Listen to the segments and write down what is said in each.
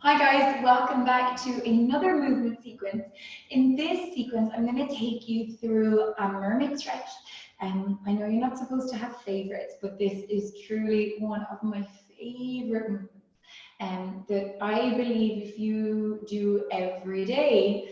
Hi guys, welcome back to another movement sequence. In this sequence, I'm going to take you through a mermaid stretch. I know you're not supposed to have favorites, but this is truly one of my favorite movements that I believe if you do every day,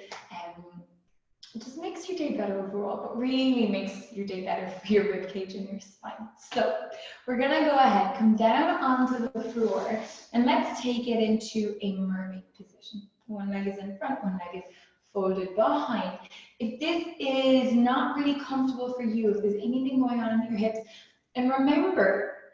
it just makes your day better overall, but really makes your day better for your rib cage and your spine. So we're gonna go ahead, come down onto the floor, and let's take it into a mermaid position. One leg is in front, one leg is folded behind. If this is not really comfortable for you, if there's anything going on in your hips, and remember,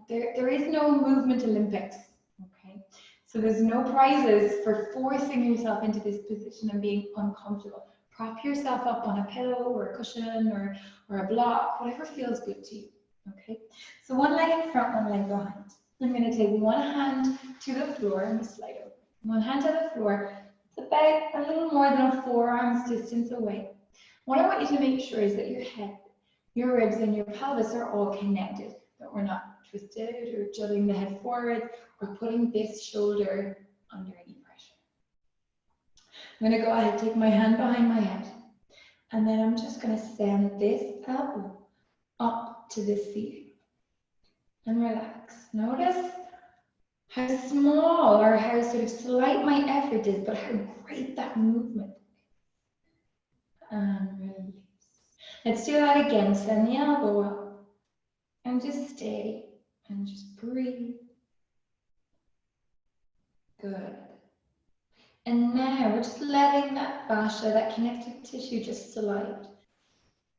there is no movement Olympics, okay? So there's no prizes for forcing yourself into this position and being uncomfortable. Prop yourself up on a pillow or a cushion or a block, whatever feels good to you, okay? So one leg in front, one leg behind. I'm gonna take one hand to the floor and slide over. One hand to the floor, it's about a little more than a forearm's distance away. What I want you to make sure is that your head, your ribs and your pelvis are all connected, that we're not twisted or jutting the head forward or putting this shoulder under any pressure. I'm going to go ahead and take my hand behind my head, and then I'm just going to send this elbow up to the ceiling and relax. Notice how small or how sort of slight my effort is, but how great that movement is. And release. Let's do that again. Send the elbow up and just stay and just breathe. Good. And now we're just letting that fascia, that connective tissue just slide.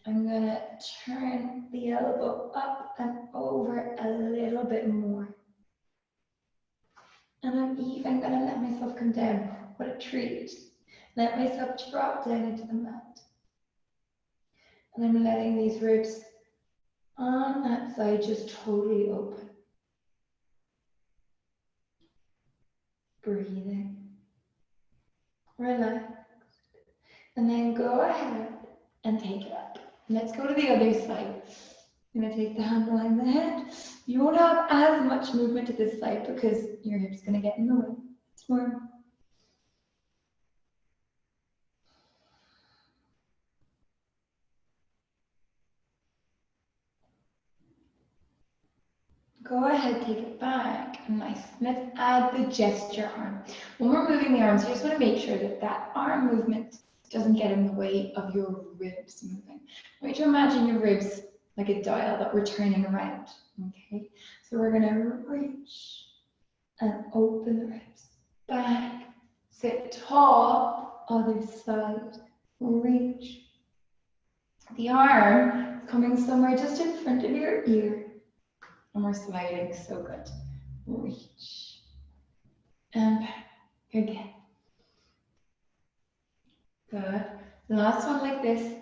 I'm gonna turn the elbow up and over a little bit more. And I'm even gonna let myself come down. What a treat. Let myself drop down into the mat. And I'm letting these ribs on that side just totally open. Breathing. Relax. And then go ahead and take it up. Let's go to the other side. I'm going to take the hand behind the head. You won't have as much movement to this side because your hip's going to get in the way. It's more. Go ahead, take it back. Nice. Let's add the gesture arm. When we're moving the arms, you just want to make sure that that arm movement doesn't get in the way of your ribs moving. I want you to imagine your ribs like a dial that we're turning around. Okay, so we're going to reach and open the ribs. Back, sit tall, other side, reach. The arm is coming somewhere just in front of your ear. And we're sliding, so good. Reach. And back again. Good. Last one like this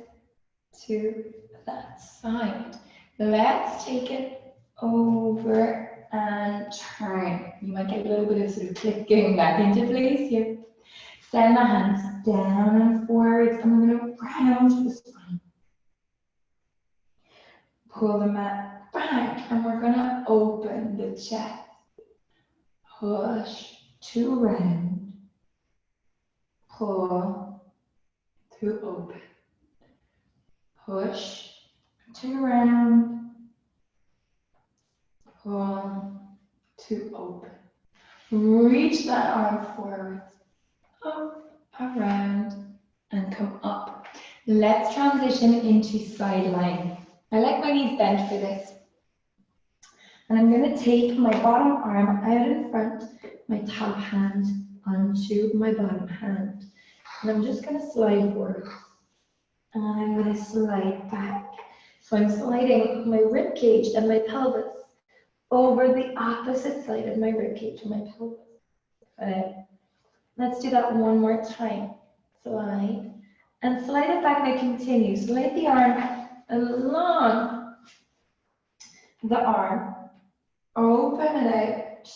to that side. Let's take it over and turn. You might get a little bit of sort of clicking back into place here. Send the hands down and forwards, and we're going to round to the spine. Pull the mat back, and we're going to open the chest. Push to round. Pull to open. Push to round. Pull to open. Reach that arm forward. Up, around, and come up. Let's transition into side lying. I like my knees bent for this. And I'm going to take my bottom arm out in front, my top hand onto my bottom hand. And I'm just going to slide forward. And I'm going to slide back. So I'm sliding my rib cage and my pelvis over the opposite side of my rib cage and my pelvis. Good. Let's do that one more time. Slide. And slide it back and continue. Slide the arm along the arm. Open it out.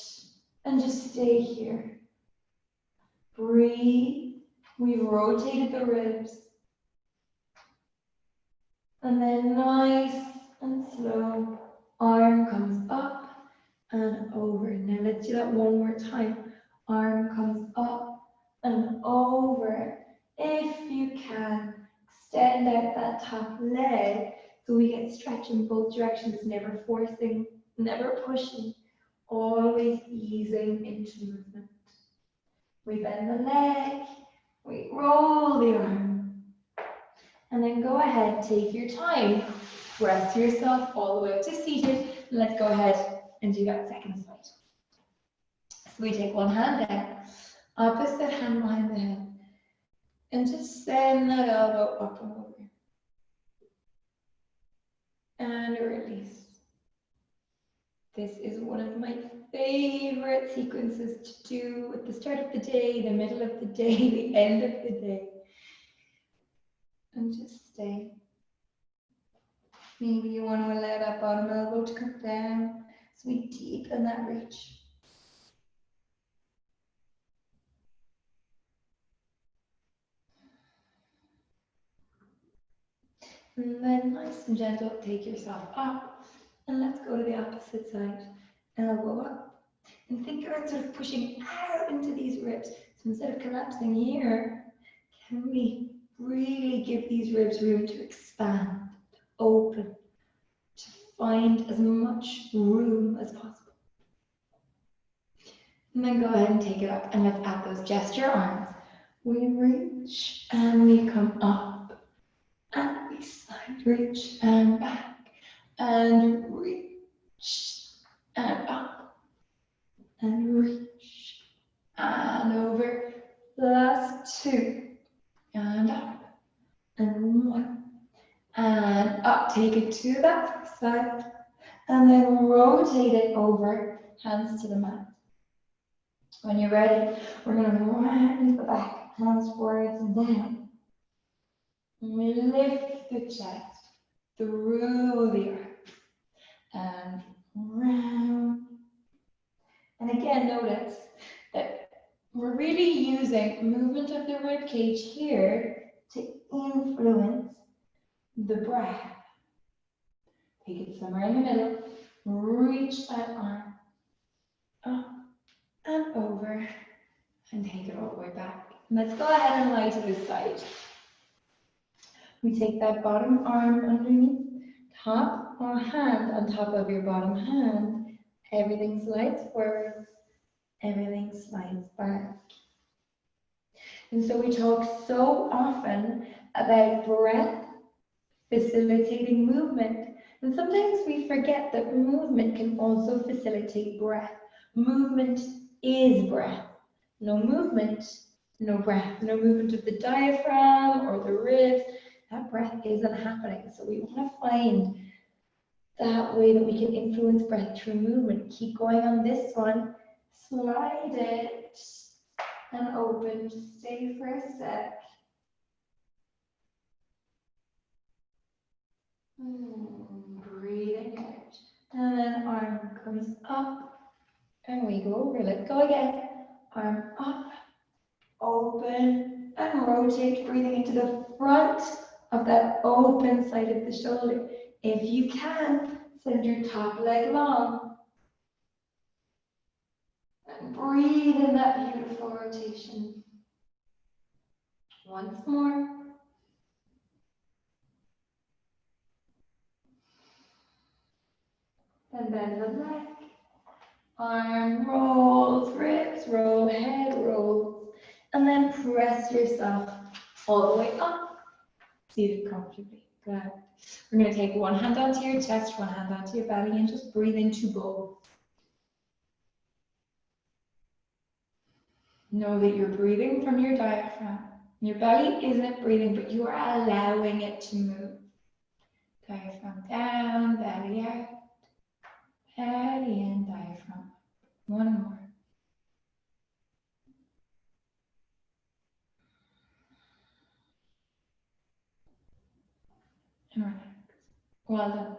And just stay here. Breathe. We've rotated the ribs. And then nice and slow. Arm comes up and over. Now let's do that one more time. arm comes up and over. If you can, extend out that top leg so we get stretch in both directions, never forcing, never pushing, always easing into movement. We bend the leg, we roll the arm, and then go ahead, take your time, press yourself all the way up to seated. Let's go ahead and do that second side. So we take one hand down, opposite hand behind the head, and just send that elbow up and over. And release. This is one of my favorite sequences to do at the start of the day, the middle of the day, the end of the day. And just stay. Maybe you want to allow that bottom elbow to come down so we deepen that reach. And then nice and gentle, take yourself up. And let's go to the opposite side. Elbow up. And think about sort of pushing out into these ribs. So instead of collapsing here, can we really give these ribs room to expand, to open, to find as much room as possible? And then go ahead and take it up, and let's add those gesture arms. We reach and we come up, and we slide, reach and back, and reach and up, and reach and over. Last two, and up, and one, and up. Take it to that side, and then rotate it over, hands to the mat. When you're ready, we're going to round the back, hands forwards and down. We lift the chest through the arms and round. And again, notice that we're really using movement of the rib cage here to influence the breath. Take it somewhere in the middle, reach that arm up and over, and take it all the way back. Let's go ahead and lie to this side. We take that bottom arm underneath, top or hand on top of your bottom hand. Everything slides forward, everything slides back. And so we talk so often about breath facilitating movement. And sometimes we forget that movement can also facilitate breath. Movement is breath. No movement, no breath. No movement of the diaphragm or the ribs. That breath isn't happening. So we want to find that way that we can influence breath through movement. Keep going on this one. Slide it and open. Just stay for a sec. Breathing out. And then arm comes up and we go over. Let's go again. Arm up, open and rotate. Breathing into the front of that open side of the shoulder. If you can, send your top leg long. And breathe in that beautiful rotation. Once more. And bend the leg. Arm rolls, ribs roll, head rolls. And then press yourself all the way up. Seated comfortably. Good. We're going to take one hand onto your chest, one hand onto your belly, and just breathe into both. Know that you're breathing from your diaphragm. Your belly isn't breathing, but you are allowing it to move. Diaphragm down, belly out. Belly in, diaphragm. One more. And relax. Well done.